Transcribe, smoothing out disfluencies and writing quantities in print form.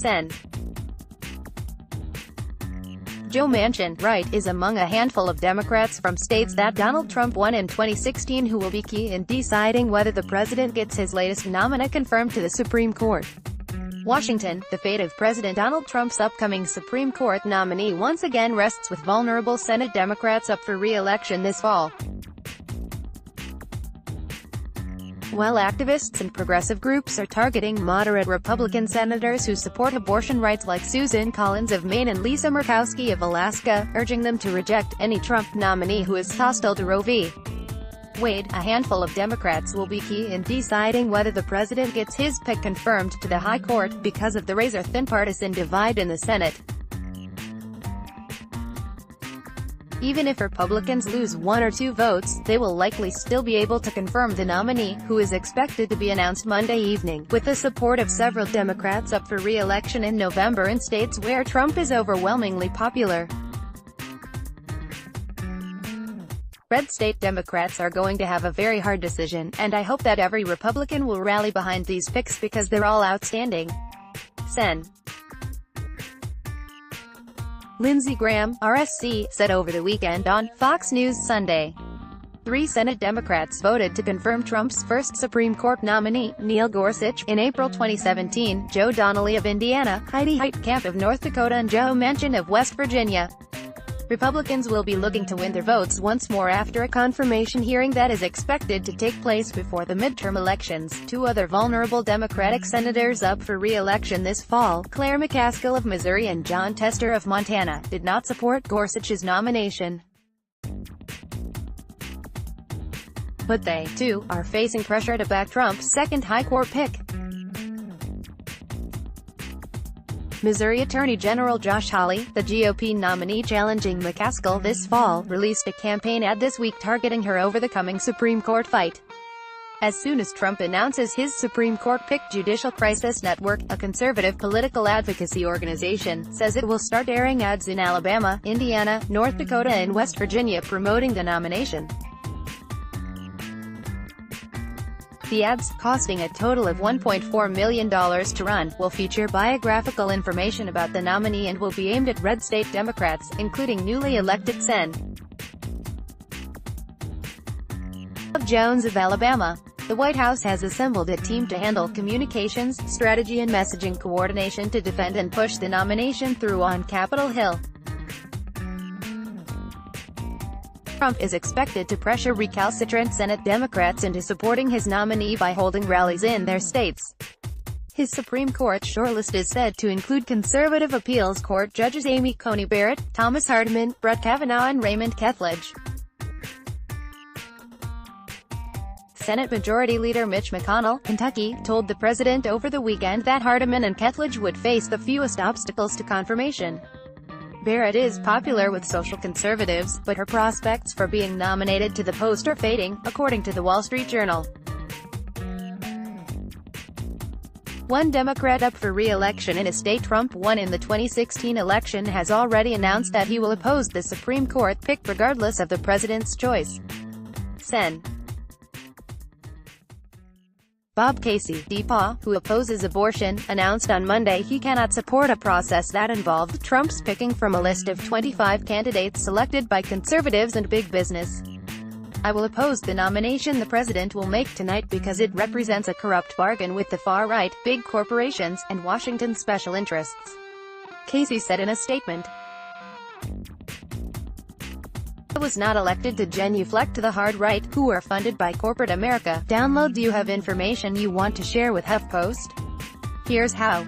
Sen. Joe Manchin, right, is among a handful of Democrats from states that Donald Trump won in 2016 who will be key in deciding whether the president gets his latest nominee confirmed to the Supreme Court. Washington, the fate of President Donald Trump's upcoming Supreme Court nominee once again rests with vulnerable Senate Democrats up for re-election this fall. While activists and progressive groups are targeting moderate Republican senators who support abortion rights like Susan Collins of Maine and Lisa Murkowski of Alaska, urging them to reject any Trump nominee who is hostile to Roe v. Wade, a handful of Democrats will be key in deciding whether the president gets his pick confirmed to the High Court, because of the razor-thin partisan divide in the Senate. Even if Republicans lose 1 or 2 votes, they will likely still be able to confirm the nominee, who is expected to be announced Monday evening, with the support of several Democrats up for re-election in November in states where Trump is overwhelmingly popular. Red state Democrats are going to have a very hard decision, and I hope that every Republican will rally behind these picks because they're all outstanding. Sen. Lindsey Graham, RSC, said over the weekend on Fox News Sunday. 3 Senate Democrats voted to confirm Trump's first Supreme Court nominee, Neil Gorsuch, in April 2017, Joe Donnelly of Indiana, Heidi Heitkamp of North Dakota and Joe Manchin of West Virginia. Republicans will be looking to win their votes once more after a confirmation hearing that is expected to take place before the midterm elections. 2 other vulnerable Democratic senators up for re-election this fall, Claire McCaskill of Missouri and Jon Tester of Montana, did not support Gorsuch's nomination. But they, too, are facing pressure to back Trump's second high court pick. Missouri Attorney General Josh Hawley, the GOP nominee challenging McCaskill this fall, released a campaign ad this week targeting her over the coming Supreme Court fight. As soon as Trump announces his Supreme Court pick, Judicial Crisis Network, a conservative political advocacy organization, says it will start airing ads in Alabama, Indiana, North Dakota and West Virginia promoting the nomination. The ads, costing a total of $1.4 million to run, will feature biographical information about the nominee and will be aimed at red state Democrats, including newly elected Sen. Jones of Alabama. The White House has assembled a team to handle communications, strategy and messaging coordination to defend and push the nomination through on Capitol Hill. Trump is expected to pressure recalcitrant Senate Democrats into supporting his nominee by holding rallies in their states. His Supreme Court shortlist is said to include conservative appeals court judges Amy Coney Barrett, Thomas Hardiman, Brett Kavanaugh and Raymond Kethledge. Senate Majority Leader Mitch McConnell, Kentucky, told the president over the weekend that Hardiman and Kethledge would face the fewest obstacles to confirmation. Barrett is popular with social conservatives, but her prospects for being nominated to the post are fading, according to the Wall Street Journal. One Democrat up for re-election in a state Trump won in the 2016 election has already announced that he will oppose the Supreme Court pick regardless of the president's choice. Sen. Bob Casey, DPA, who opposes abortion, announced on Monday he cannot support a process that involved Trump's picking from a list of 25 candidates selected by conservatives and big business. I will oppose the nomination the president will make tonight because it represents a corrupt bargain with the far right, big corporations, and Washington special interests, Casey said in a statement. I was not elected to genuflect to the hard right, who are funded by corporate America. Download. Do you have information you want to share with HuffPost? Here's how.